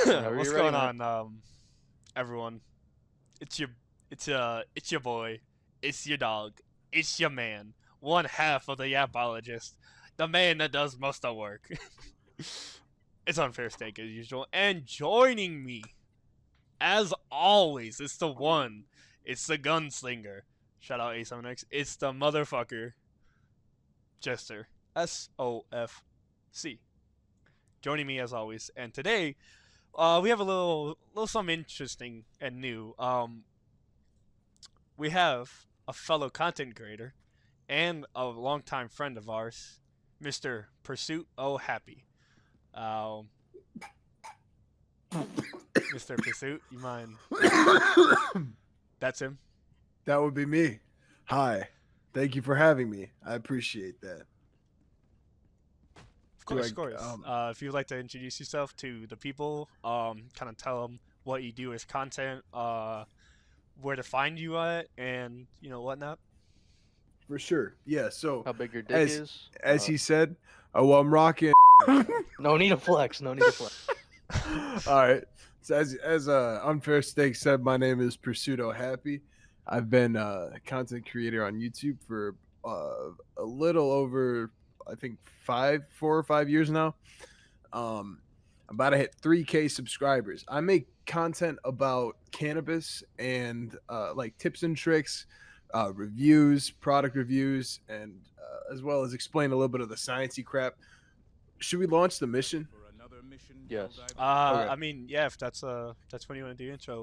Whenever What's you're ready, going man. on, everyone? It's your, it's your boy, it's your dog, it's your man, one half of the Yapologist, the man that does most of the work. It's unfair steak as usual, and joining me, as always, it's the one, it's the gunslinger. Shout out A7X. It's the motherfucker, Jester SOFC. Joining me as always, and today we have a little something interesting and new. We have a fellow content creator and a longtime friend of ours, Mr. Persuit O Happy. Um, Mr. Pursuit, you mind? That's him. That would be me. Hi. Thank you for having me. I appreciate that. Of course, I, of course. If you'd like to introduce yourself to the people, kind of tell them what you do as content, where to find you at, and whatnot. For sure. Yeah, so How big your dick as is? as he said, well, I'm rocking. No need to flex. No need to flex. All right. So as Unfair Steak said, my name is Persuit O Happy. I've been a content creator on YouTube for a little over, I think 4 or 5 years now. I'm about to hit 3K subscribers. I make content about cannabis and like tips and tricks, reviews, product reviews, and as well as explain a little bit of the sciencey crap. Should we launch the mission? Yes. Okay. I mean, yeah, if that's when you want to do intro,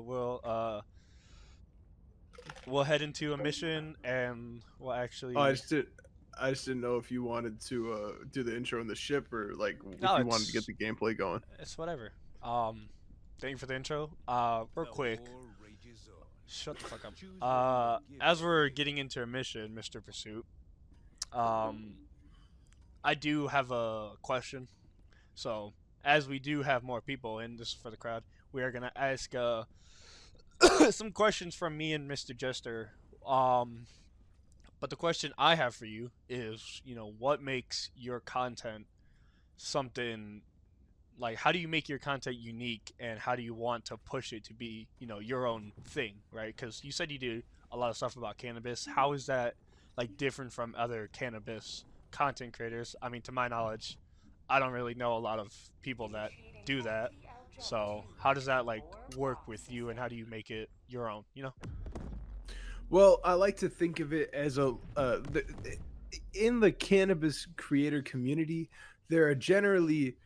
we'll head into a mission and we'll actually. Oh, I just didn't know if you wanted to do the intro in the ship or like if No, you wanted to get the gameplay going. It's whatever. Thank you for the intro. Real quick. Shut the fuck up. As we're getting into a mission, Mr. Pursuit, I do have a question. So, as we do have more people, and this is for the crowd, we are gonna ask some questions from me and Mr. Jester. But the question I have for you is, what makes your content something like? How do you make your content unique, and how do you want to push it to be, your own thing, right? Because you said you do a lot of stuff about cannabis. How is that like different from other cannabis content creators? I mean, to my knowledge, I don't really know a lot of people that do that. So how does that like work with you, and how do you make it your own? Well, I like to think of it as in the cannabis creator community, there are generally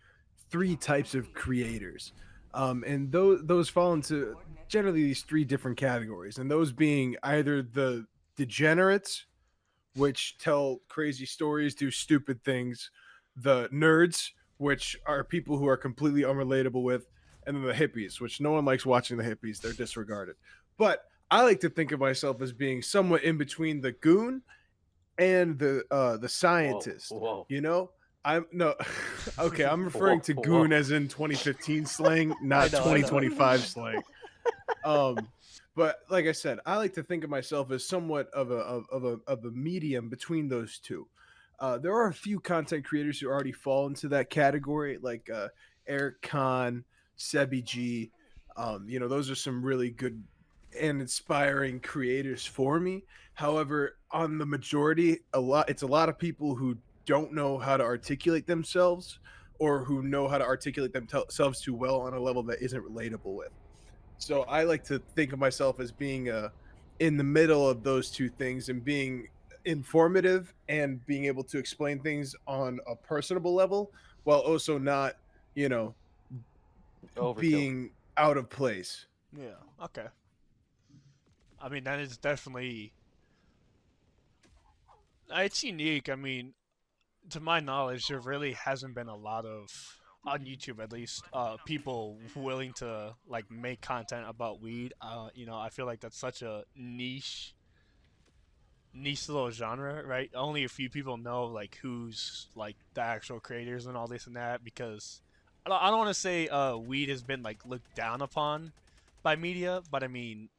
three types of creators, and those fall into generally these three different categories, and those being either the degenerates, which tell crazy stories, do stupid things, the nerds, which are people who are completely unrelatable with, and then the hippies, which no one likes watching the hippies. They're disregarded. But I like to think of myself as being somewhat in between the goon and the scientist. Whoa. You know, I'm no okay. I'm referring to goon as in 2015 slang, not I know. 2025 slang. But like I said, I like to think of myself as somewhat of a medium between those two. There are a few content creators who already fall into that category, like Eric Kahn, Sebi G. Those are some really good and inspiring creators for me. However, on the majority, it's a lot of people who don't know how to articulate themselves, or who know how to articulate themselves too well on a level that isn't relatable with. So I like to think of myself as being in the middle of those two things, and being informative and being able to explain things on a personable level while also not, Overkill. being out of place. Yeah. Okay. I mean, that is definitely. It's unique. I mean, to my knowledge, there really hasn't been a lot of, on YouTube at least, people willing to like make content about weed. I feel like that's such a niche little genre, right? Only a few people know like who's like the actual creators and all this and that, because I don't want to say weed has been like looked down upon by media, but I mean,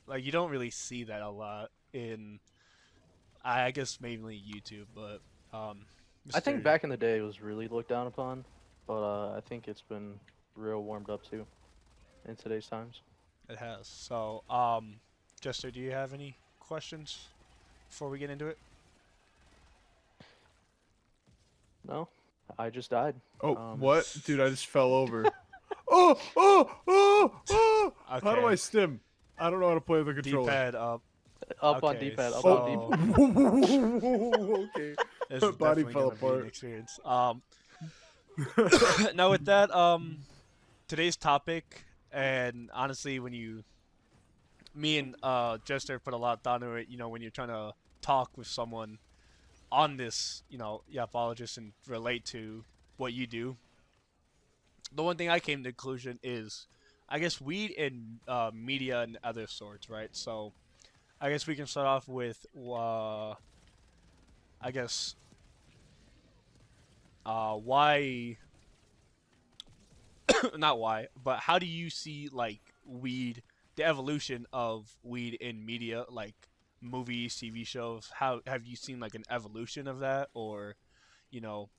like you don't really see that a lot in, I guess mainly YouTube, but I think Mr. back in the day it was really looked down upon, but I think it's been real warmed up too. in today's times. It has. So, Jester, do you have any questions before we get into it? No, I just died. Oh, what? Dude, I just fell over. Oh! How do I Okay. stim? I don't know how to play the controller. D-pad up. Up on Okay, D-pad. Up so- on D-pad. Okay. This is Body definitely fell gonna be an apart. experience. Now with that, today's topic, and honestly, me and Jester put a lot of thought into it. You know, when you're trying to talk with someone on this, Yapologist and relate to what you do. The one thing I came to the conclusion is, I guess weed and media and other sorts, right? So, I guess we can start off with, I guess, why, not why, but how do you see like weed, the evolution of weed in media, like movies, TV shows? How have you seen like an evolution of that, or, you know?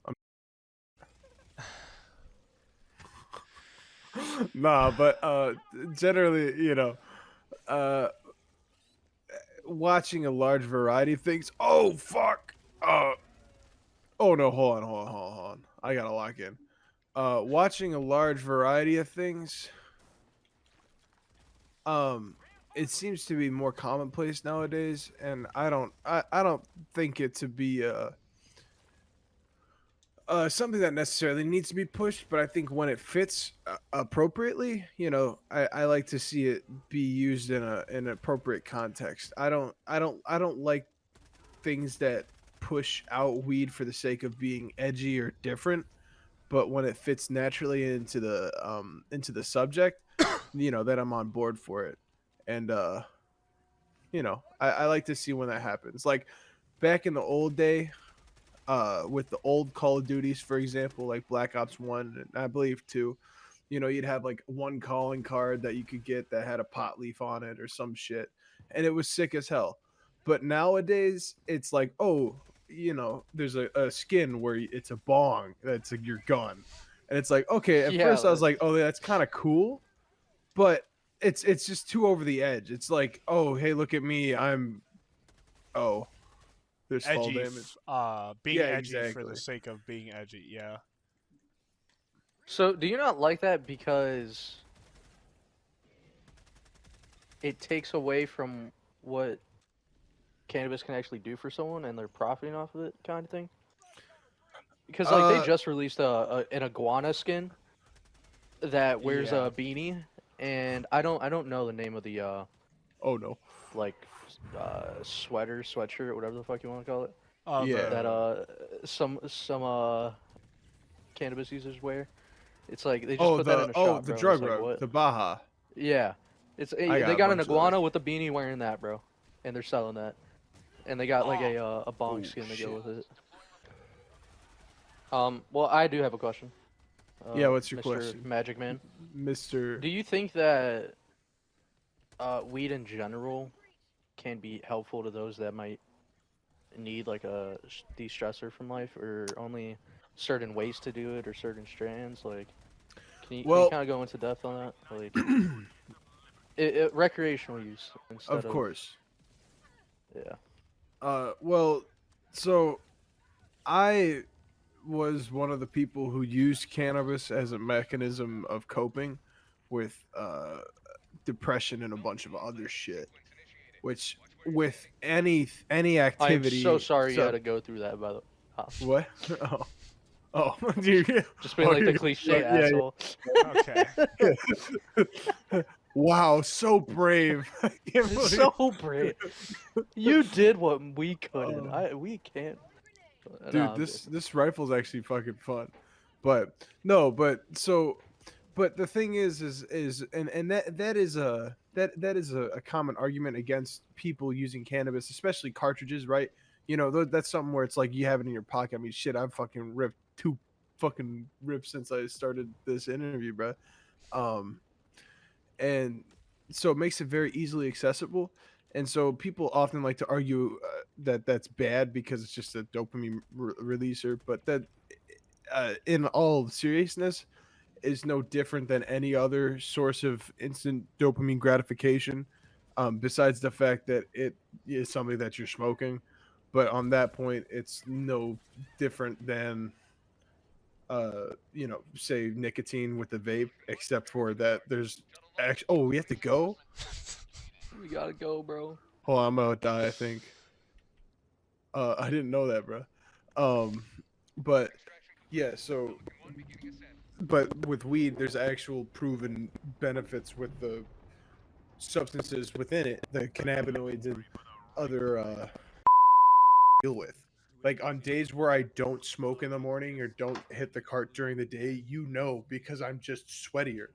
Nah, but generally, watching a large variety of things. Oh fuck. Oh no, hold on. I gotta lock in. Watching a large variety of things. It seems to be more commonplace nowadays, and I don't think it to be something that necessarily needs to be pushed, but I think when it fits appropriately, I like to see it be used in an appropriate context. I don't like things that push out weed for the sake of being edgy or different, but when it fits naturally into the subject, that I'm on board for it. And I like to see when that happens. Like back in the old day, with the old Call of Duties, for example, like Black Ops 1 and I believe 2, you'd have like one calling card that you could get that had a pot leaf on it or some shit, and it was sick as hell. But nowadays, it's like, oh, there's a skin where it's a bong that's like your gun, and it's like, okay, at Yeah, first I was like, oh, that's kind of cool, but it's just too over the edge. It's like, oh, hey, look at me, oh, there's fall Edgy, damage. being Yeah, edgy for exactly. the sake of being edgy. Yeah. So, do you not like that because it takes away from what cannabis can actually do for someone, and they're profiting off of it, kind of thing? Because like they just released an iguana skin that wears Yeah. a beanie, and I don't know the name of the Oh no. like sweatshirt, whatever the fuck you want to call it. Yeah. That some cannabis users wear. It's like they just Oh, put that in a shop, the bro. drug It's like, rug, what? the Baja. Yeah, they got a got an bunch of iguana those. with a beanie wearing that, bro, and they're selling that, and they got like a bong skin to go with it. Well, I do have a question. Yeah, what's your Mr. question? Magic Man? Mr. Do you think that weed in general can be helpful to those that might need like a de-stressor from life, or only certain ways to do it, or certain strands? Like, can you Well- kind of go into depth on that? Like, recreational use instead Of course. Yeah. Well, so I was one of the people who used cannabis as a mechanism of coping with depression and a bunch of other shit, which with any activity. I'm so sorry you had to go through that, by the way. What? Oh, dude. Just being like the you're- cliche yeah, yeah. asshole. Okay. Wow, so brave. I can't believe- So brave. You did what we couldn't. Oh. We can't. Dude, Nah, I'm this rifle's actually fucking fun. But no, but the thing is and that is a common argument against people using cannabis, especially cartridges, right? That's something where it's like you have it in your pocket. I mean, shit, I've fucking ripped 2 fucking rips since I started this interview, bro. And so it makes it very easily accessible. And so people often like to argue that that's bad because it's just a dopamine releaser, but that in all seriousness, is no different than any other source of instant dopamine gratification, besides the fact that it is something that you're smoking. But on that point, it's no different than, say nicotine with the vape, except for that there's actually. Oh, we have to go. We gotta go, bro. Hold on, I'm gonna die, I think. I didn't know that, bro. But yeah, so but with weed, there's actual proven benefits with the substances within it, the cannabinoids and other deal with. Like on days where I don't smoke in the morning or don't hit the cart during the day, because I'm just sweatier.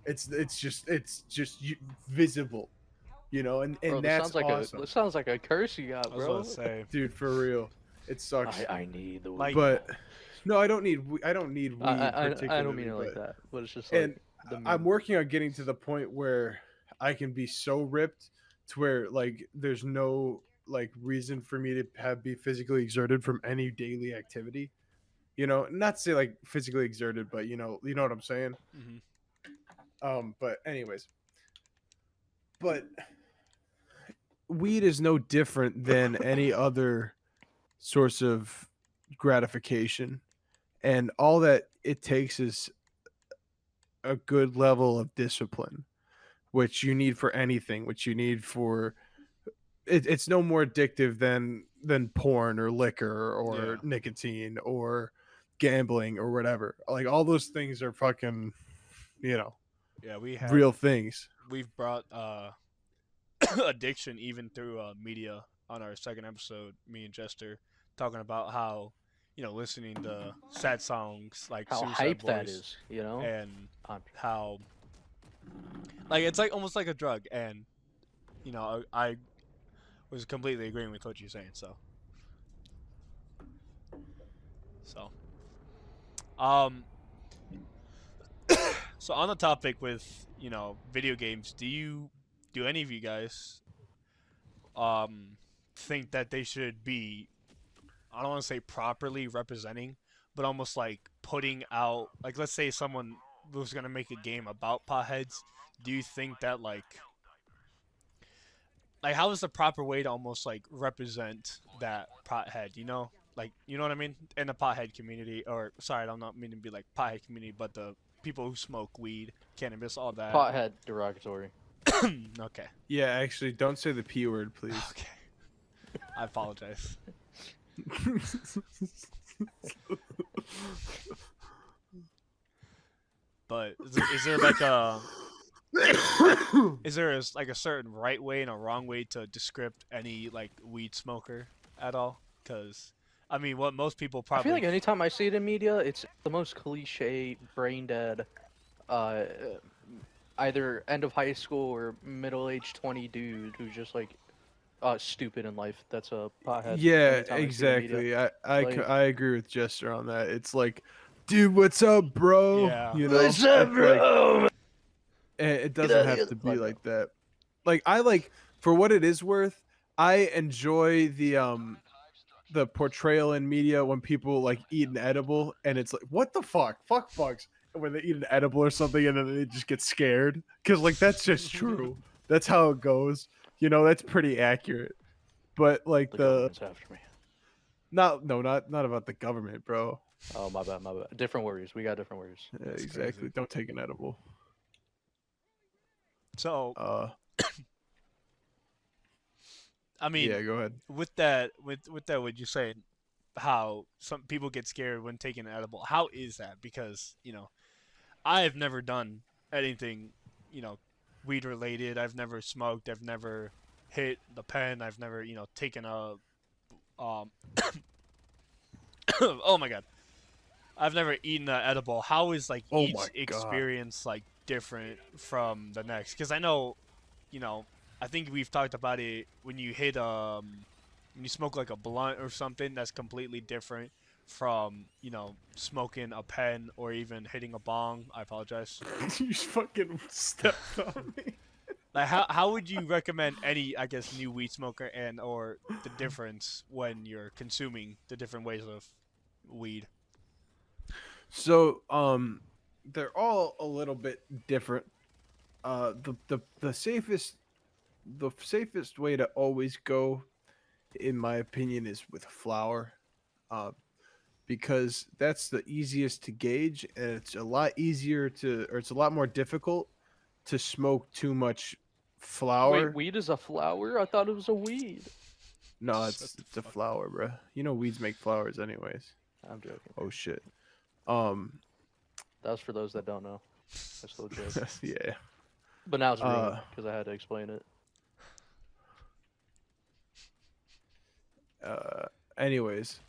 It's just visible, Bro, and this that's sounds like awesome, this sounds like a curse you got, I was about bro. to say, dude. For real, it sucks. I need the Like- weed. But no, I don't need weed particularly. I don't mean it like but- that, but it's just like And the I'm meme. working on getting to the point where I can be so ripped to where like there's no like reason for me to be physically exerted from any daily activity. Not to say like physically exerted, but you know what I'm saying. But anyways, but weed is no different than any other source of gratification, and all that it takes is a good level of discipline, which you need for anything, which you need for it's no more addictive than porn or liquor or Yeah. nicotine or gambling or whatever. Like all those things are fucking, Yeah, we have real things. we've brought addiction even through media on our second episode. Me and Jester talking about how listening to sad songs like How Suicide hype Boys that is, and I'm- how like it's like almost like a drug, and I was completely agreeing with what you're saying. So um so on the topic with video games, do any of you guys think that they should be, I don't want to say properly representing, but almost like putting out, like, let's say someone was going to make a game about potheads. Do you think that like how is the proper way to almost like represent that pothead, like, you know what I mean, in the pothead community? Or sorry, I'm not meaning to be like pothead community, but the people who smoke weed, cannabis, all that. Pothead derogatory. Okay. Yeah, actually, don't say the P word, please. Okay. I apologize. But is there like a like a certain right way and a wrong way to describe any like weed smoker at all? Because I mean, what most people I probably feel like anytime I see it in media, it's the most cliche, brain dead, either end of high school or middle-aged 20 dude who's just like stupid in life. That's a pothead. Yeah, anytime I see it in media. exactly. Like- I agree with Jester on that. It's like, dude, what's up, bro? Yeah. What's up, It's like- bro? it Get doesn't outta have here. to be Like like that. Like I like, for what it is worth, I enjoy the portrayal in media when people like eat an edible and it's like, what the fuck fucks, and when they eat an edible or something and then they just get scared, because like that's just true. That's how it goes. That's pretty accurate. But like The government's after me. not about the government, bro. Oh, my bad, my bad. Different worries. We got different worries. Yeah, That's exactly. crazy. Don't take an edible. So I mean, Yeah, go ahead. with that, would you say how some people get scared when taking an edible? How is that? Because I have never done anything, weed related. I've never smoked. I've never hit the pen. I've never, taken a, oh my god, I've never eaten an edible. How is like Oh each my God. experience like different from the next? Because I know, I think we've talked about it when you hit when you smoke like a blunt or something, that's completely different from smoking a pen or even hitting a bong. I apologize. You just fucking stepped on me. Like how would you recommend any, I guess, new weed smoker and or the difference when you're consuming the different ways of weed? So, they're all a little bit different. The safest way to always go, in my opinion, is with flour, uh, because that's the easiest to gauge, and it's a lot easier to, or it's a lot more difficult to smoke too much Wait, flour. weed is a flower? I thought it was a weed. No, Shut the it's a fuck flower, bro. You know weeds make flowers, anyways. I'm joking. Oh shit. Um. That was for those that don't know. I still joke. Yeah. But now it's ruined Uh. because I had to explain it. Anyways,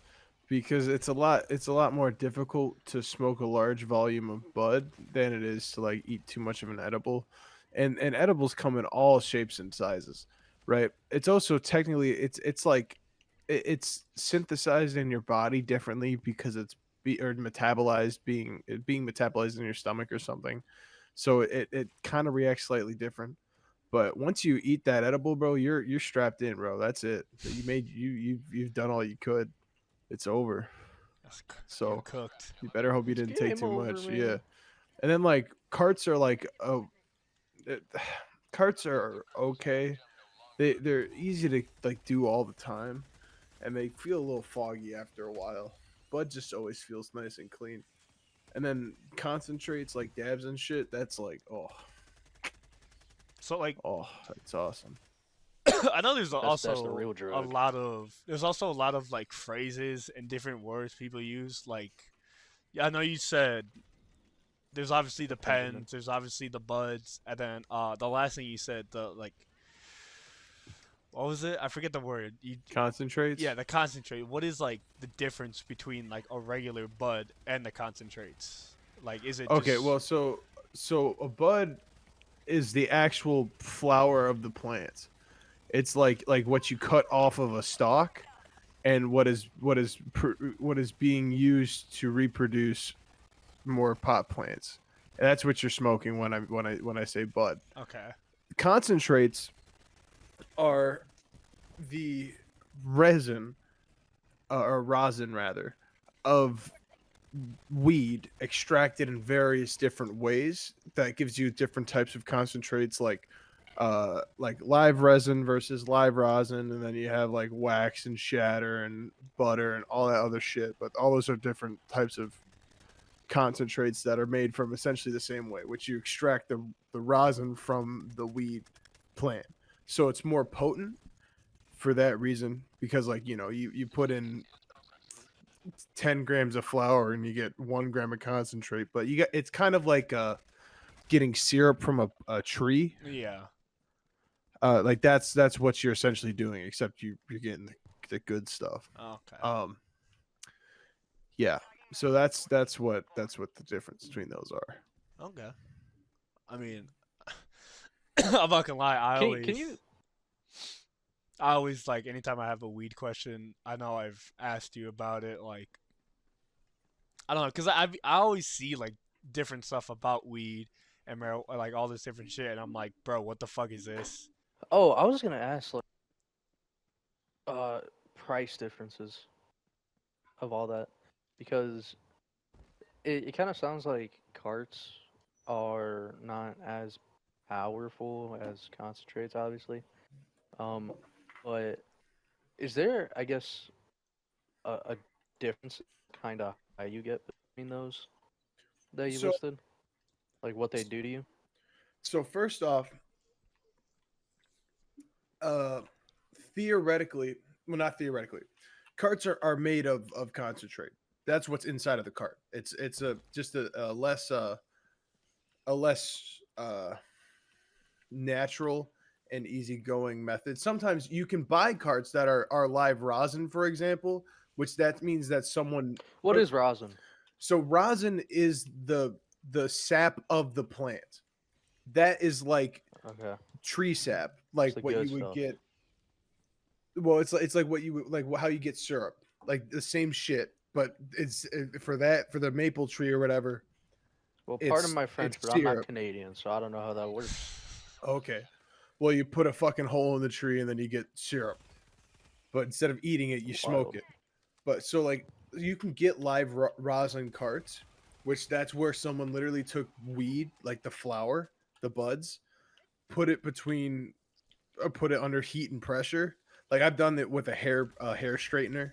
because it's a lot more difficult to smoke a large volume of bud than it is to like eat too much of an edible, and edibles come in all shapes and sizes, right? It's also technically it's like it's synthesized in your body differently because it's or metabolized being metabolized in your stomach or something, so it kind of reacts slightly different. But once you eat that edible, bro, you're strapped in, bro. That's it. You've done all you could. It's over. You're So cooked. you better hope you It's didn't take game too over, much. man. Yeah. And then like carts are like it, carts are okay. They're easy to like do all the time, and they feel a little foggy after a while. Bud just always feels nice and clean. And then concentrates like dabs and shit. That's like So like, it's awesome. I know there's That's also the real drug. there's also a lot of like phrases and different words people use. Like, yeah, I know you said there's obviously the Benjamin. pens, there's obviously the buds, and then the last thing you said, the like, what was it? I forget the word. Concentrates. Yeah, the concentrate. What is like the difference between like a regular bud and the concentrates? Like, is it Okay, just... well, so a bud is the actual flower of the plant. It's like what you cut off of a stalk, and what is being used to reproduce more pot plants. And that's what you're smoking when I say bud. Okay. Concentrates are the resin, or rosin rather, of weed extracted in various different ways that gives you different types of concentrates, like live resin versus live rosin, and then you have like wax and shatter and butter and all that other shit. But all those are different types of concentrates that are made from essentially the same way, which you extract the rosin from the weed plant. So it's more potent for that reason, because like you put in 10 grams of flour and you get 1 gram of concentrate, but it's kind of like getting syrup from a tree. Yeah. Like that's what you're essentially doing, except you're getting the good stuff. Okay. Yeah, so that's what the difference between those are. Okay. I mean, I'm not gonna lie. I always like anytime I have a weed question. I know I've asked you about it. Like, I don't know, cause I always see like different stuff about weed and like all this different shit, and I'm like, bro, what the fuck is this? Oh, I was gonna ask like price differences of all that, because it kind of sounds like carts are not as powerful as concentrates, obviously. But is there, I guess, a difference kind of how you get between those that you So listed? Like what they do to you? so first off, uh, theoretically, well, not theoretically, carts are made of concentrate. That's what's inside of the cart. It's just a less natural and easygoing method. Sometimes you can buy carts that are live rosin, for example, which that means that someone. What is rosin? So rosin is the sap of the plant. That is like Okay, tree sap, it's like the what good you would stuff. get. Well, it's like what you would like how you get syrup, like the same shit, but for the maple tree or whatever. Well, pardon It's my French, but I'm not syrup. Canadian, so I don't know how that works. Okay. Well, you put a fucking hole in the tree and then you get syrup. But instead of eating it, you smoke Wild. it. But so like you can get live rosin carts, which that's where someone literally took weed, like the flower, the buds, put it between, or put it under heat and pressure. Like I've done it with a hair straightener.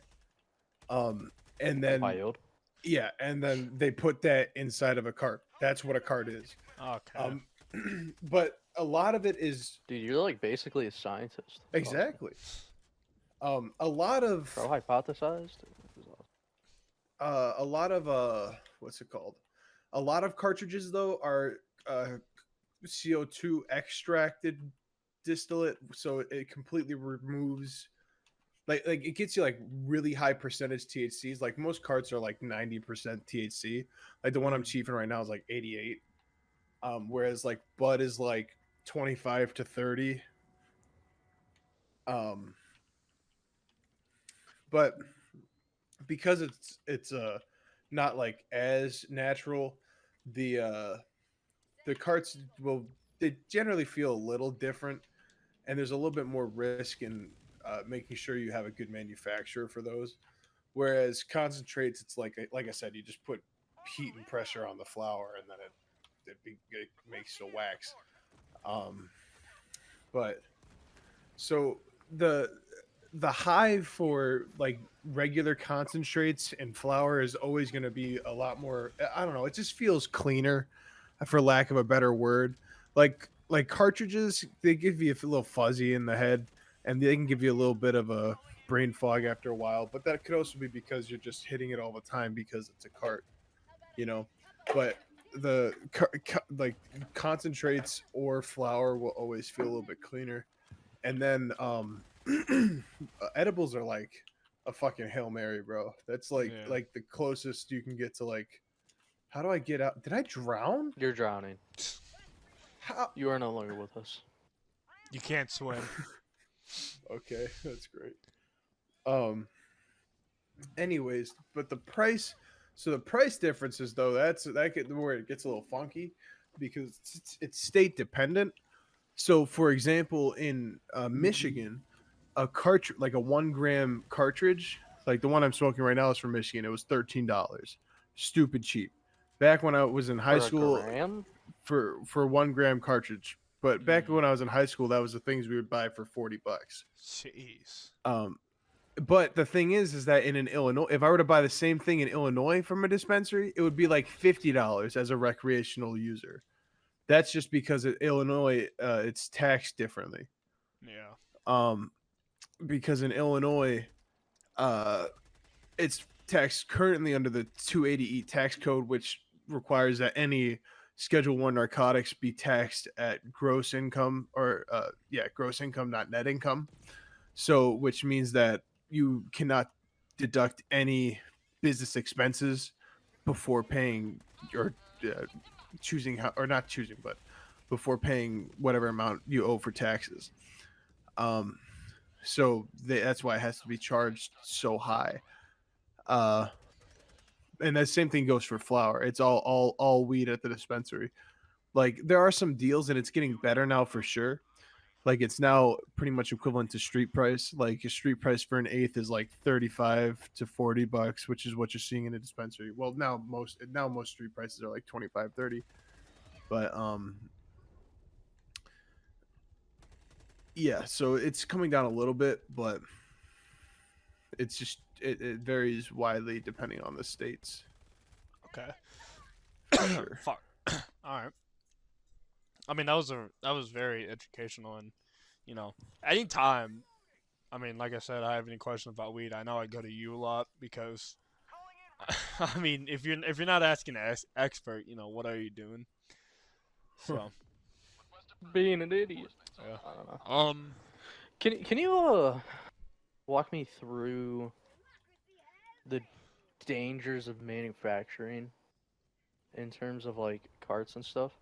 And then Wild. yeah, and then they put that inside of a cart. That's what a cart is. Okay. But a lot of it is Dude, you're like basically a scientist. That's awesome. exactly. A lot of Bro hypothesized. a lot of what's it called? A lot of cartridges though are CO2 extracted distillate, so it completely removes like it gets you like really high percentage THCs. Like most carts are like 90% THC. Like the one I'm chiefing right now is like 88. Whereas like bud is like 25 to 30. But because it's not like as natural, the carts will, they generally feel a little different, and there's a little bit more risk in making sure you have a good manufacturer for those. Whereas concentrates, it's like I said, you just put heat and pressure on the flour, and then it makes a wax. But so the high for like regular concentrates and flour is always going to be a lot more, I don't know, it just feels cleaner, for lack of a better word. Like cartridges, they give you a little fuzzy in the head, and they can give you a little bit of a brain fog after a while, but that could also be because you're just hitting it all the time because it's a cart, you know. But the like concentrates or flour will always feel a little bit cleaner. And then edibles are like a fucking Hail Mary, bro. That's like the closest you can get to like, how do I get out? Did I drown? You're drowning. How? You are no longer with us. You can't swim. Okay, that's great. Anyways, but the price, so the price differences though, that get where it gets a little funky because it's state dependent. So for example, in Michigan, a cartridge, like a 1 gram cartridge, like the one I'm smoking right now is from Michigan. It was $13. Stupid cheap. Back when I was in high school, gram? for 1 gram cartridge. But back when I was in high school, that was the things we would buy for $40. Jeez. But the thing is that in an Illinois, if I were to buy the same thing in Illinois from a dispensary, it would be like $50 as a recreational user. That's just because in Illinois, it's taxed differently. Yeah. Because in Illinois, it's taxed currently under the 280E tax code, which requires that any Schedule 1 narcotics be taxed at gross income, or gross income, not net income. So, which means that you cannot deduct any business expenses before paying or choosing how, or not choosing, but before paying whatever amount you owe for taxes. So that's why it has to be charged so high. And the same thing goes for flour. It's all weed at the dispensary. Like there are some deals, and it's getting better now for sure. Like it's now pretty much equivalent to street price. Like a street price for an eighth is like $35 to $40, which is what you're seeing in a dispensary. Well, now most street prices are like 25, 30. But yeah, so it's coming down a little bit, but it's just it varies widely depending on the states. Okay. Sure. Fuck. All right. I mean, that was very educational, and you know, anytime. I mean, like I said, I have any questions about weed, I know I go to you a lot because. I mean, if you're not asking an expert, you know, what are you doing? So. Being an idiot. Yeah. I don't know. Can you walk me through the dangers of manufacturing in terms of like carts and stuff?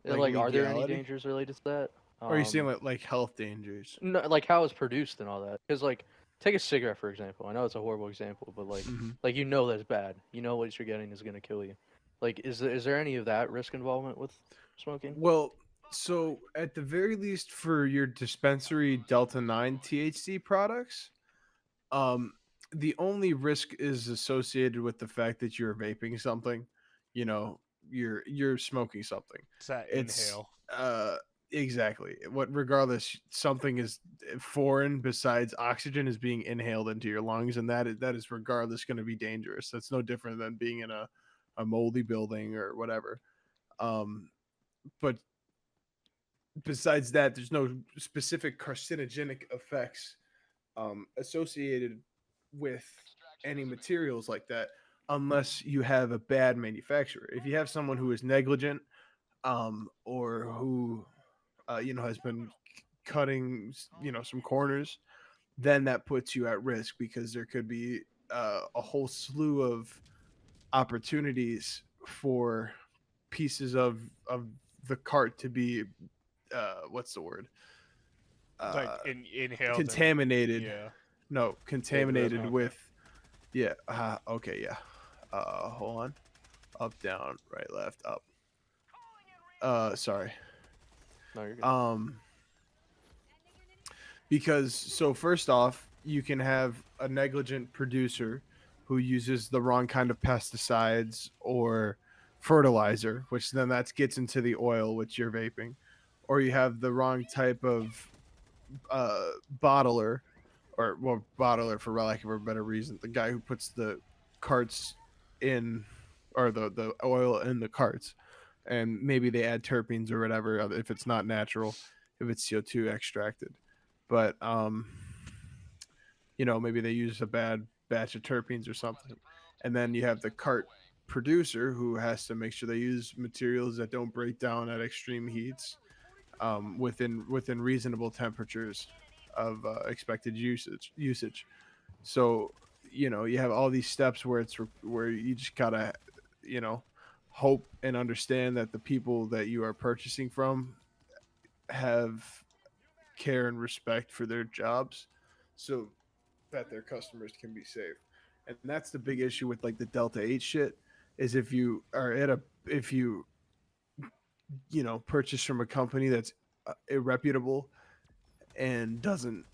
Like are there any legality? dangers related to that? Or are you saying like health dangers? No, like how it's produced and all that? Because like, take a cigarette for example. I know it's a horrible example, but like, like you know that's bad. You know what you're getting is gonna kill you. Like, is there any of that risk involvement with smoking? Well, so at the very least for your dispensary Delta 9 THC products, the only risk is associated with the fact that you're vaping something. you're smoking something. It's that It's inhale. exactly what, regardless, something is foreign besides oxygen is being inhaled into your lungs, and that is regardless going to be dangerous. That's no different than being in a moldy building or whatever. But besides that, there's no specific carcinogenic effects associated with any materials like that, unless you have a bad manufacturer. If you have someone who is negligent, or who has been cutting some corners, then that puts you at risk, because there could be a whole slew of opportunities for pieces of the cart to be what's the word, Like uh, inhaled. contaminated. Yeah. No, contaminated okay. with, yeah. Okay, yeah. Hold on. Up, down, right, left, up. Sorry. No, you're good. Because, so first off, you can have a negligent producer who uses the wrong kind of pesticides or fertilizer, which then that gets into the oil which you're vaping, or you have the wrong type of bottler, or, well, bottler for lack of a better reason, the guy who puts the carts in, or the oil in the carts, and maybe they add terpenes or whatever if it's not natural, if it's CO2 extracted. But maybe they use a bad batch of terpenes or something, and then you have the cart producer who has to make sure they use materials that don't break down at extreme heats, within reasonable temperatures of expected usage. So you have all these steps where you just gotta you know hope and understand that the people that you are purchasing from have care and respect for their jobs, so that their customers can be safe. And that's the big issue with like the Delta 8 shit, is if you purchase from a company that's irreputable and doesn't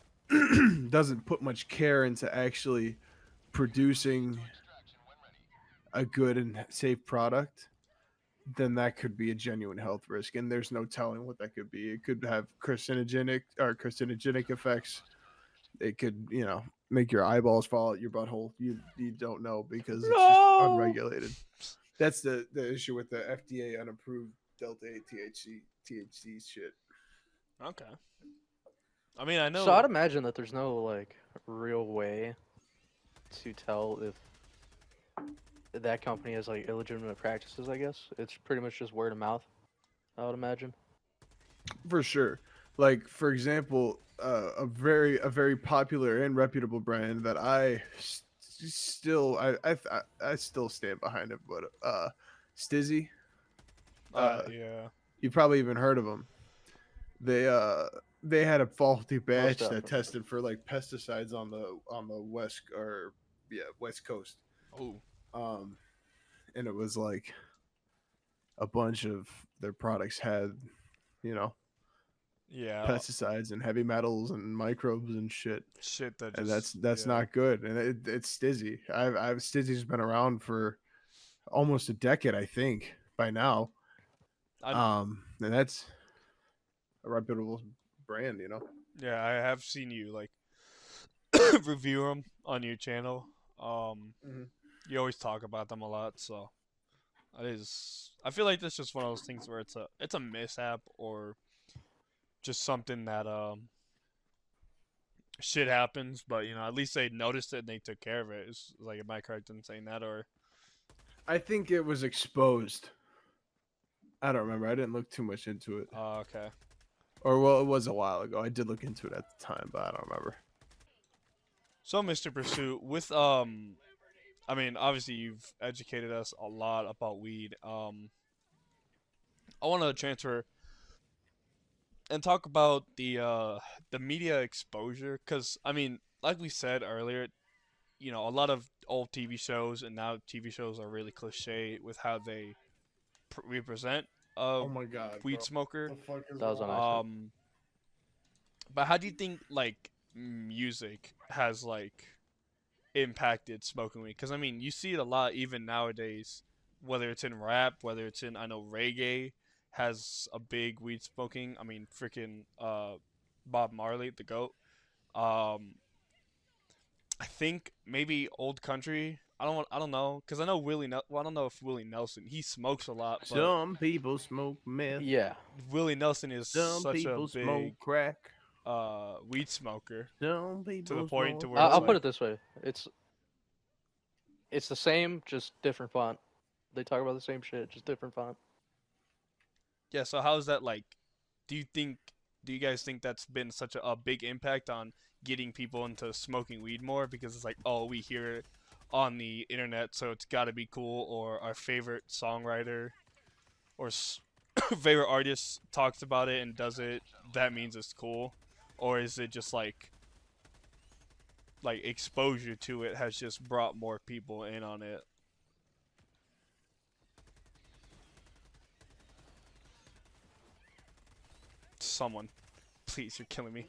doesn't put much care into actually producing a good and safe product, then that could be a genuine health risk. And there's no telling what that could be. It could have carcinogenic effects. It could, make your eyeballs fall out your butthole. You don't know, because it's just unregulated. That's the issue with the FDA unapproved Delta 8 THC shit. Okay. I mean, I know. So I'd imagine that there's no like real way to tell if that company has like illegitimate practices. I guess it's pretty much just word of mouth, I would imagine. For sure. Like, for example, a very popular and reputable brand that I still stand behind it, but Stizzy. Yeah. You probably even heard of them. They they had a faulty batch that definitely. tested for like pesticides on the west coast. Oh. Um, and it was like a bunch of their products had, you know, Yeah. pesticides and heavy metals and microbes and shit. Shit that And just. that's yeah. not good. And it's Stizzy. I've Stizzy's been around for almost a decade, I think, by now. And that's a reputable brand, Yeah, I have seen you like review them on your channel. Mhm. You always talk about them a lot, so it is. I feel like that's just one of those things where it's a mishap or just something that shit happens, but at least they noticed it and they took care of it. Is like, am I correct in saying that, or? I think it was exposed. I don't remember. I didn't look too much into it. Okay. Or, well, it was a while ago. I did look into it at the time, but I don't remember. So, Mr. Pursuit, with I mean, obviously you've educated us a lot about weed. I want to transfer and talk about the media exposure, because I mean, like we said earlier, a lot of old TV shows and now TV shows are really cliche with how they represent a Oh my god, weed bro. smoker. The fuck is That was wrong? on accident. But how do you think like music has like impacted smoking weed? Because I mean, you see it a lot even nowadays whether it's in rap, whether it's in, I know reggae has a big weed smoking. I mean, freaking Bob Marley, the goat. Um, I think maybe old country. I don't know, cause I know Well, I don't know if Willie Nelson. He smokes a lot, but Some people smoke meth. Yeah. Willie Nelson is Some such a people smoke big crack. weed smoker Some to people the point to smoke where it's I'll put like, it this way: it's the same, just different font. They talk about the same shit, just different font. yeah. So how's that like? Do you think? Do you guys think that's been such a big impact on getting people into smoking weed more? Because it's like, oh, we hear it on the internet, so it's got to be cool. Or our favorite songwriter or favorite artist talks about it and does it. That means it's cool. Or is it just like exposure to it has just brought more people in on it? Someone, please, you're killing me.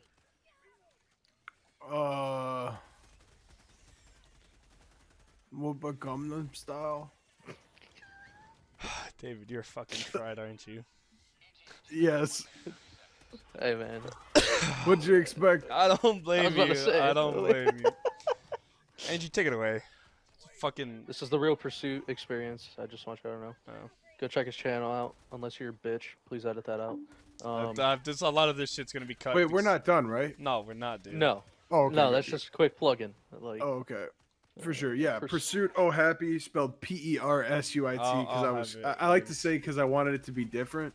What about Gangnam Style? David, you're fucking fried, aren't you? Yes. Hey man, What'd you expect? I don't blame about to you. say. I don't blame you. Angie, take it away. Fucking. this is the real Pursuit experience. I just want you to know. Oh. Go check his channel out. Unless you're a bitch, please edit that out. There's a lot of this shit's gonna be cut. Wait, we're because- not done, right? No, we're not, dude. no, Oh, okay. no, good. that's just a quick plug-in. Like, Oh, okay. For sure, yeah. Purs- Persuit O Happy, spelled Persuit, I'll because have it. I like to say because I wanted it to be different.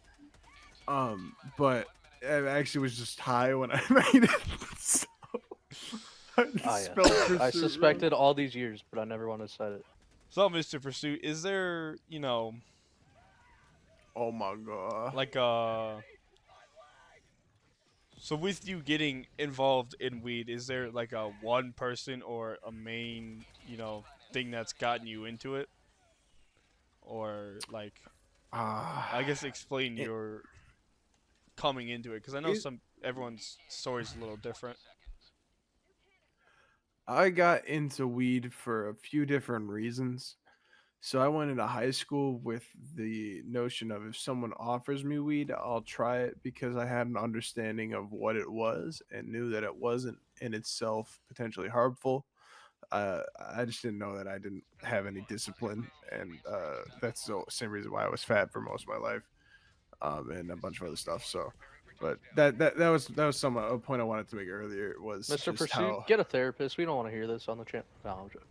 But I actually was just high when I made it. So I just yeah. spelled Pursuit I wrong. suspected all these years, but I never wanted to cite it. So, Mr. Pursuit, is there, Oh my god. like so with you getting involved in weed, is there like a one person or a main, thing that's gotten you into it? Or like, I guess explain it- your coming into it, because I know it- everyone's story's a little different. I got into weed for a few different reasons. So I went into high school with the notion of if someone offers me weed, I'll try it because I had an understanding of what it was and knew that it wasn't in itself potentially harmful. I just didn't know that I didn't have any discipline, and that's the same reason why I was fat for most of my life, and a bunch of other stuff. So, but that was some a point I wanted to make earlier was Mr. just Pursuit, how. get a therapist. We don't want to hear this on the channel. No, I'm joking.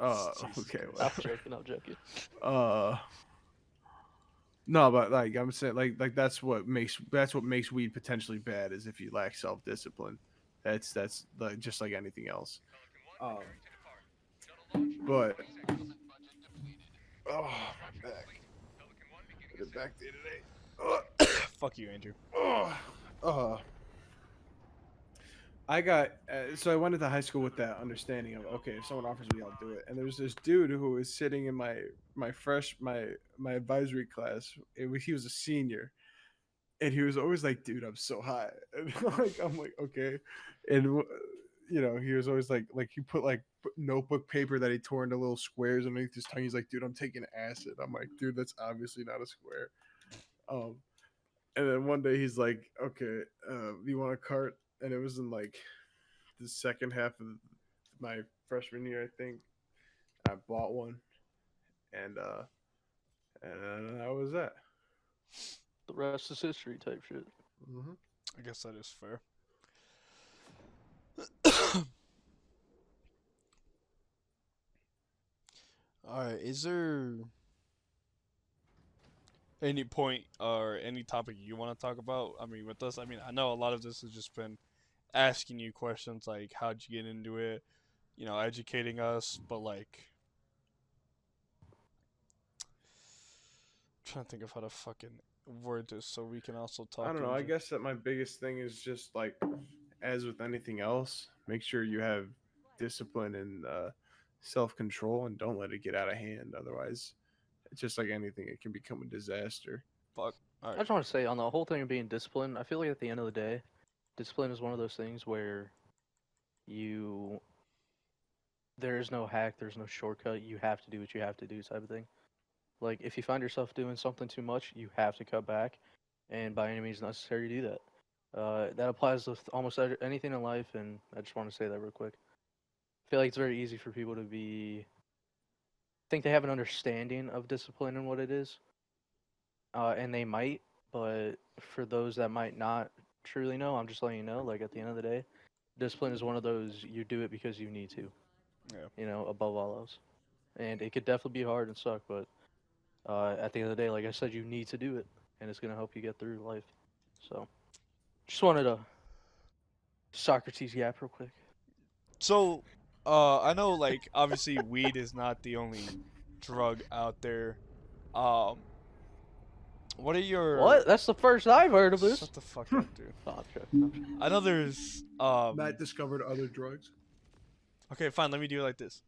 Okay. I'm Well, joking. I'm joking. no, but like I'm saying, like that's what makes weed potentially bad is if you lack self discipline. That's like just like anything else. But oh my back, the back day today. Fuck you, Andrew. I got so I went into high school with that understanding of okay, if someone offers me, I'll do it. And there was this dude who was sitting in my advisory class. He was a senior, and he was always like, "Dude, I'm so high," and I'm like, okay, and he was always like he put like notebook paper that he tore into little squares underneath his tongue. He's like, "Dude, I'm taking acid." I'm like, "Dude, that's obviously not a square." And then one day he's like, "Okay, you want a cart?" And it was in like the second half of my freshman year, I think. I bought one, and that was that. The rest is history type shit. Mm-hmm. I guess that is fair. Alright, is there any point or any topic you want to talk about? I mean, with us, I know a lot of this has just been asking you questions like, how'd you get into it? Educating us, but like, trying to think of how to fucking word this so we can also talk. I don't know. I Andrew. guess that my biggest thing is just like, as with anything else, make sure you have discipline and self control, and don't let it get out of hand. Otherwise, it's just like anything; it can become a disaster. Fuck. I Alright. just want to say on the whole thing of being disciplined, I feel like at the end of the day, discipline is one of those things where there is no hack, there's no shortcut. You have to do what you have to do, type of thing. Like, if you find yourself doing something too much, you have to cut back, and by any means necessary, do that. That applies to almost anything in life, and I just want to say that real quick. I feel like it's very easy for people to think they have an understanding of discipline and what it is, and they might, but for those that might not truly know, I'm just letting you know, like, at the end of the day, discipline is one of those, you do it because you need to, above all else. And it could definitely be hard and suck, but at the end of the day, like I said, you need to do it, and it's going to help you get through life. So, just wanted to Socrates yap real quick. So, I know, like, obviously, weed is not the only drug out there. What are your... What? That's the first I've heard of this. Shut the fuck up, dude. Oh, I'm joking. I know there's, Matt discovered other drugs. Okay, fine, let me do it like this.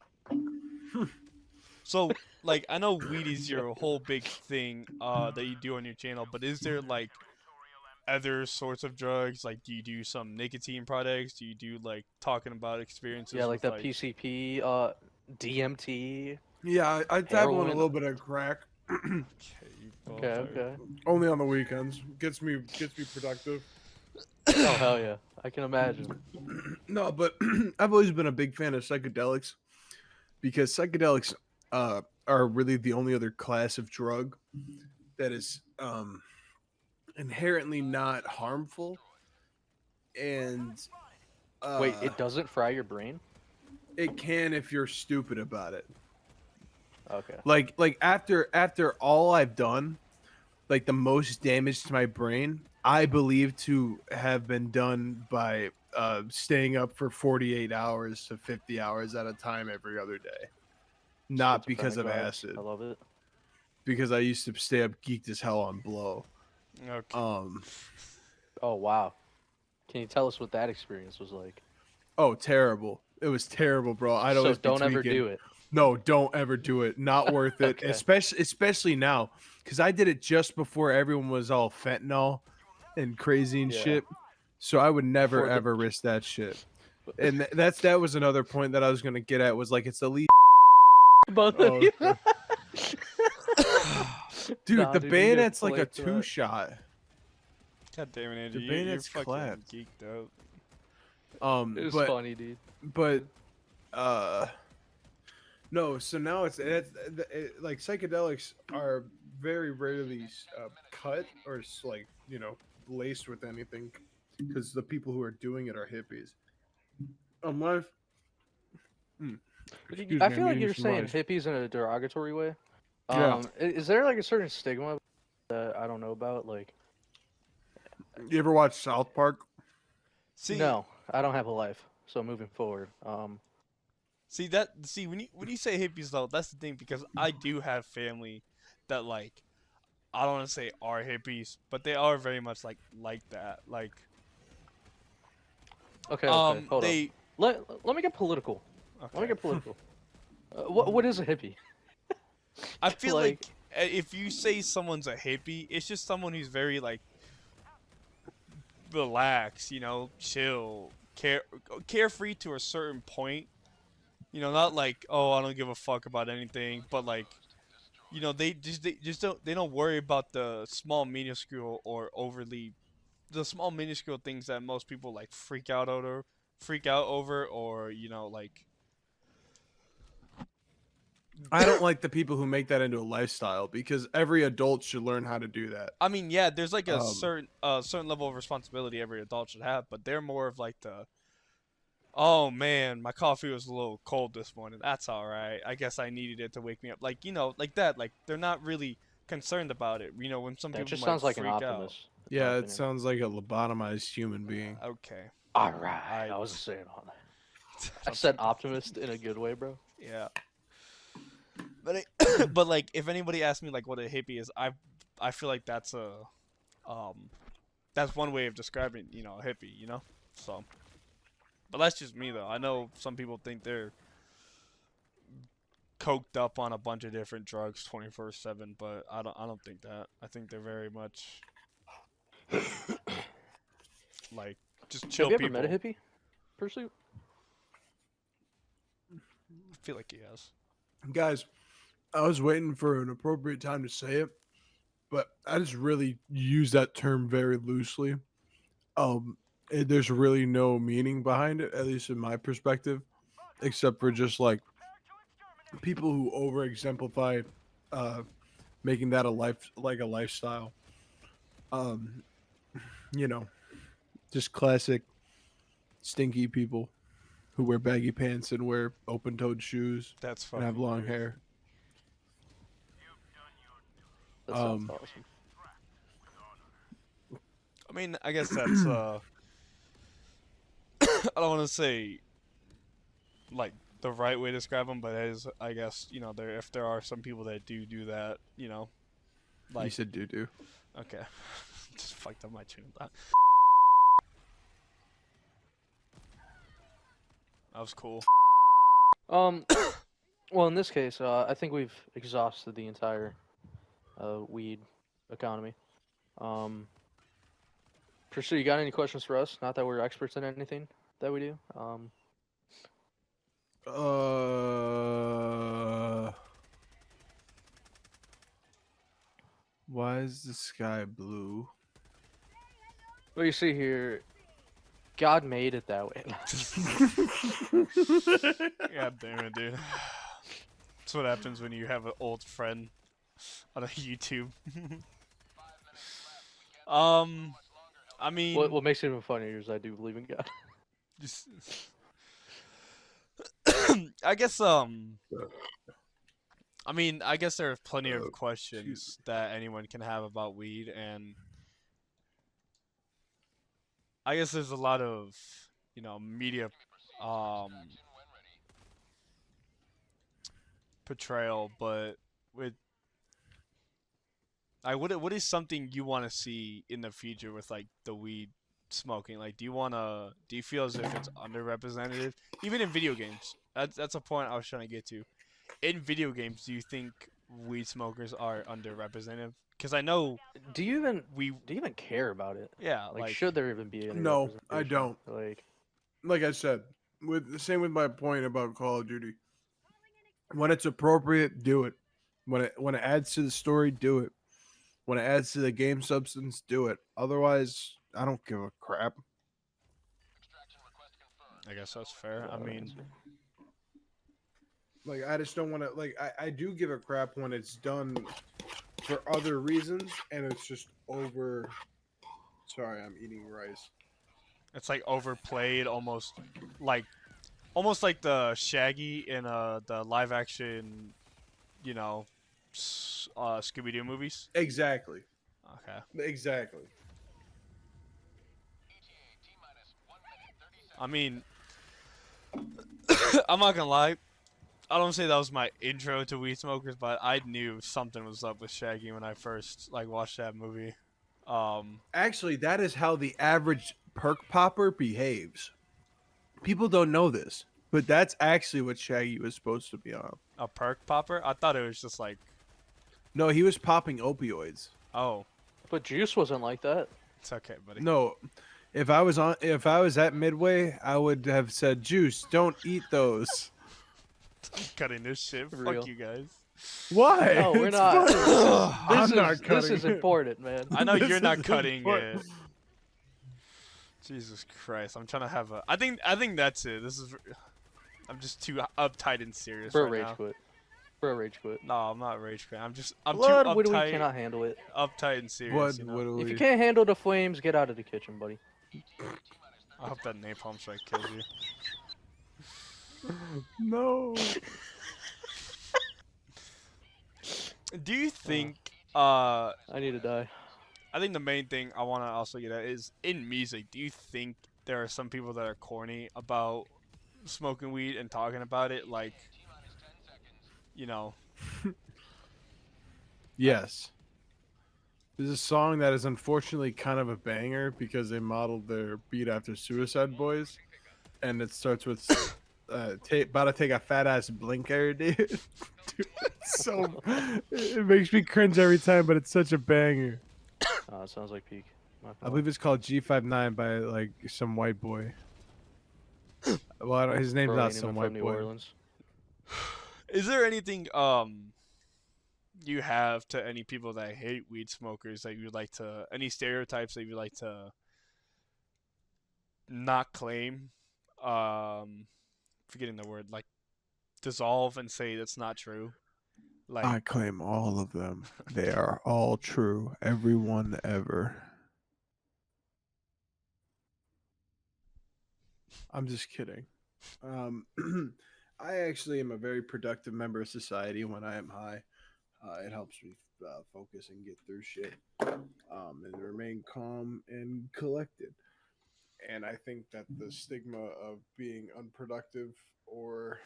So, like, I know weed is your whole big thing, that you do on your channel, but is there, like, other sorts of drugs? Like, do you do some nicotine products? Do you do, like, talking about experiences? Yeah, like with, the PCP, DMT. Yeah, I dabble in a Heroin. little bit of crack. Okay. Only on the weekends. Gets me productive. Oh hell yeah, I can imagine. No, but I've always been a big fan of psychedelics because psychedelics are really the only other class of drug that is inherently not harmful. And Wait, it doesn't fry your brain? it can if you're stupid about it. Okay. Like after all I've done, like the most damage to my brain, I believe to have been done by staying up for 48 hours to 50 hours at a time every other day. Not because of Schizophrenic vibes. acid. I love it. Because I used to stay up geeked as hell on blow. Okay. Oh wow. Can you tell us what that experience was like? Oh, terrible. It was terrible, bro. I'd So always be don't ever tweaking. do it. No, don't ever do it. Not worth it. Okay. Especially now, because I did it just before everyone was all fentanyl and crazy and Yeah. shit. So I would never Before the- ever risk that shit. And that was another point that I was gonna get at was like it's the least. Both Oh, of you. Dude, Nah, the dude, you get bayonet's like a flanked for that. 2-shot. God damn it, Andrew. The You're bayonet's fucking clapped. geeked out. It was But funny, dude. but no. So now like psychedelics are very rarely cut or like laced with anything because the people who are doing it are hippies. Unless. Excuse I me, feel I'm like eating you're some saying rice. hippies in a derogatory way. Yeah. Is there like a certain stigma that I don't know about? Like, You ever watch South Park? See, no, I don't have a life. So moving forward, See when you say hippies though, that's the thing because I do have family that like I don't want to say are hippies, but they are very much like that. Like okay, hold they on. Let me get political. Let me okay. get political. What is a hippie? I feel like like- if you say someone's a hippie, it's just someone who's very like relaxed, chill, carefree to a certain point. Not like, oh, I don't give a fuck about anything, but like, they don't worry about the small minuscule or overly the small minuscule things that most people like freak out over or like I don't like the people who make that into a lifestyle because every adult should learn how to do that. I mean, yeah, there's like a Um, certain level of responsibility every adult should have, but they're more of like the, oh man, my coffee was a little cold this morning. That's all right. I guess I needed it to wake me up. Like, like that. Like they're not really concerned about it. When some That people just might sounds like an freak out. optimist. in my Yeah, it opinion. sounds like a lobotomized human being. Okay. All right. I wasn't saying all that. I said optimist in a good way, bro. Yeah. But but like if anybody asks me like what a hippie is, I feel like that's one way of describing, a hippie, So but that's just me though. I know some people think they're coked up on a bunch of different drugs 24/7, but I don't think that. I think they're very much like just chill Have you ever people. met a hippie? Persuit? I feel like he has. Guys, I was waiting for an appropriate time to say it, but I just really use that term very loosely. There's really no meaning behind it, at least in my perspective, except for just like people who over exemplify uh, making that a lifestyle. Um, you know, just classic stinky people who wear baggy pants and wear open-toed shoes That's and fucking have long great. hair. That sounds awesome. I mean, I guess that's I don't want to say like the right way to describe them, but it is, I guess, you know, if there are some people that do that, you know, You like said doo-doo. okay, just fucked up my train of thought. That was cool. Well, in this case, I think we've exhausted the entire weed economy. Persuit, you got any questions for us? Not that we're experts in anything that we do. Why is the sky blue? Well, you see here, God made it that way. God damn it, dude. That's what happens when you have an old friend on a YouTube. I mean, What makes it even funnier is I do believe in God. just, I guess I mean, I guess there are plenty of questions that anyone can have about weed, and I guess there's a lot of, you know, media portrayal, but with what is something you want to see in the future with like the weed smoking? Like, do you feel as if it's underrepresented, even in video games? That's a point I was trying to get to. In video games, do you think weed smokers are underrepresented? Because I know Do you even care about it? yeah, Like, should there even be any No, I representation? don't. Like, I said, with the same with my point about Call of Duty. When it's appropriate, do it. When it adds to the story, do it. When it adds to the game substance, do it. Otherwise, I don't give a crap. I guess that's fair. I mean, Like, I just don't want to. Like, I do give a crap when it's done for other reasons, and it's just over. Sorry, I'm eating rice. it's like overplayed, almost like the Shaggy in the live action, you know, Scooby Doo movies. Exactly. Okay. Exactly. I mean, I'm not gonna lie. I don't say that was my intro to weed smokers, but I knew something was up with Shaggy when I first like watched that movie. Actually, that is how the average perk popper behaves. People don't know this, but that's actually what Shaggy was supposed to be on. A perk popper? I thought it was just like, No, he was popping opioids. oh, but Juice wasn't like that. it's okay, buddy. No, if I was at Midway, I would have said, "Juice, don't eat those." I'm cutting this shit. Real. Fuck you guys. Why? No, we're It's not. funny. I'm not This cutting is it. important, man. I know This you're not is cutting important. it. Jesus Christ, I'm trying to have a. I think that's it. This is. I'm just too uptight and serious Bro, right rage now. quit. Bro, rage quit. No, I'm not rage quitting. I'm Blood too Widowy uptight, cannot handle it. uptight and serious. What? You know? What do If you we? can't handle the flames, get out of the kitchen, buddy. I hope that napalm strike kills you. No. Do you think? I need to die. I think the main thing I want to also get at is in music. Do you think there are some people that are corny about smoking weed and talking about it? Like, you know, Yes. There's a song that is unfortunately kind of a banger because they modeled their beat after Suicide Boys, and it starts with about to take a fat ass blinker, dude. Dude, it's so it makes me cringe every time, but it's such a banger. Oh, it sounds like peak. I believe it's called G59 by like some white boy. Well, his name's Bro, not ain't even some from white New boy. Orleans. is there anything you have to any people that hate weed smokers that you'd like to, any stereotypes that you'd like to not claim, forgetting the word, like dissolve and say that's not true. Like, I claim all of them. They are all true. Every one ever. I'm just kidding. I actually am a very productive member of society when I am high. It helps me focus and get through shit, and remain calm and collected. And I think that the stigma of being unproductive or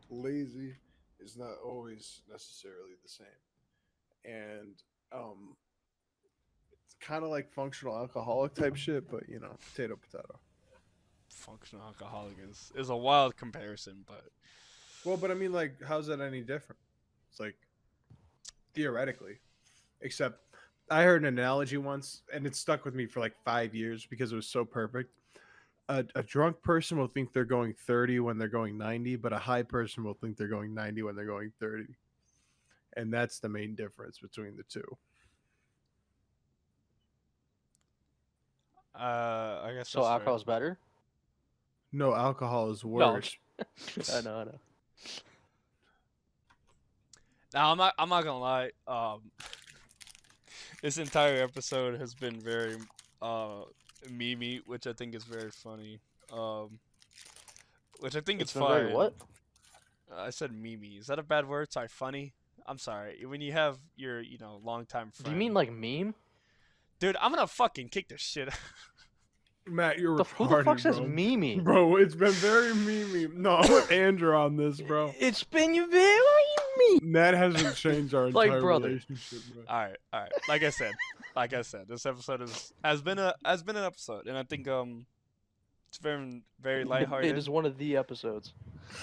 lazy is not always necessarily the same. And it's kind of like functional alcoholic type shit, but potato potato. functional alcoholic is a wild comparison, but Well, but I mean, like, how's that any different? It's like theoretically, except I heard an analogy once, and it stuck with me for like 5 years because it was so perfect. A drunk person will think they're going 30 when they're going 90, but a high person will think they're going 90 when they're going 30. And that's the main difference between the two. I guess So that's fair. alcohol's better? No, alcohol is No, I'm worse. I know, I know. Now I'm not gonna lie. This entire episode has been very memey, which I think is very funny. Which I think It's it's been very fine. what? I said memey. Is that a bad word? Sorry, funny. I'm sorry. When you have your longtime friend. Do you mean like meme? Dude, I'm gonna fucking kick this shit. Matt, you're Who the fuck retarded, says bro. meme? Bro, it's been very memey. No, I'm with Andrew on this, bro. It's been you very meme. That hasn't changed our Like entire brother. relationship, bro. All right. Like I said, this episode has been an episode, and I think it's very lighthearted. It is one of the episodes.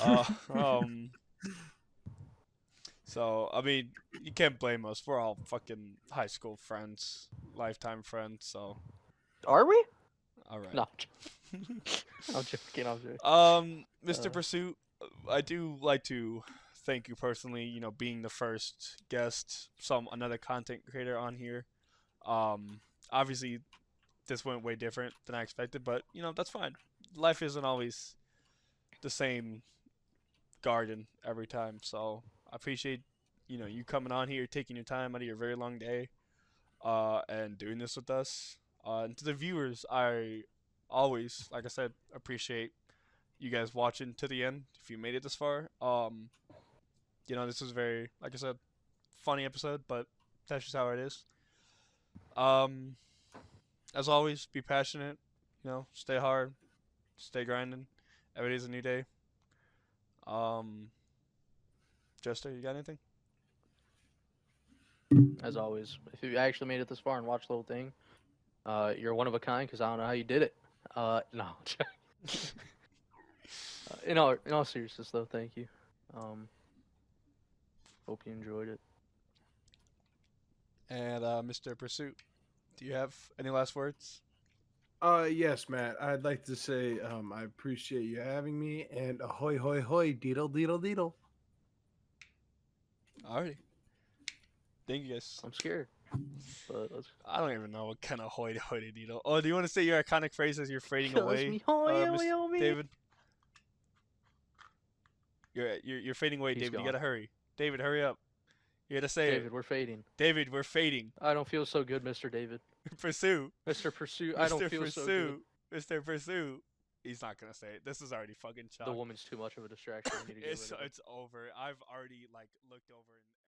Uh, um. So I mean, you can't blame us. We're all fucking high school friends, lifetime friends. So Are we? all right. No. I'm joking. I'm joking. Mr. Pursuit, I do like to thank you personally. Being the first guest, another content creator on here. Obviously, this went way different than I expected, but that's fine. Life isn't always the same garden every time, so I appreciate you coming on here, taking your time out of your very long day, and doing this with us. And to the viewers, I always, like I said, appreciate you guys watching to the end. If you made it this far, this was very, like I said, funny episode, but that's just how it is. As always, be passionate. Stay hard, stay grinding. Every day's a new day. Jester, you got anything? As always, if you actually made it this far and watched the whole thing, you're one of a kind because I don't know how you did it. No. In all seriousness, though, thank you. Hope you enjoyed it. And Mr. Pursuit, do you have any last words? Yes, Matt. I'd like to say I appreciate you having me, and ahoy, hoy, hoy, deedle, deedle, deedle. Alrighty. Thank you guys. I'm scared. But let's I don't even know what kind of hoity needle. Oh, do you want to say your iconic phrase as you're fading Kills away, me, hoy, Mr. hoy, hoy. David? You're fading away, He's David. gone. You gotta hurry. David, hurry up. You gotta say David, it. we're fading. David, we're fading. I don't feel so good, Mr. David. Pursue. Mr. Pursuit, I don't Mr. feel so good. Mr. Pursue. He's not gonna say it. This is already fucking chalk. The woman's too much of a distraction. We need to get rid of it. It's over. I've already looked over and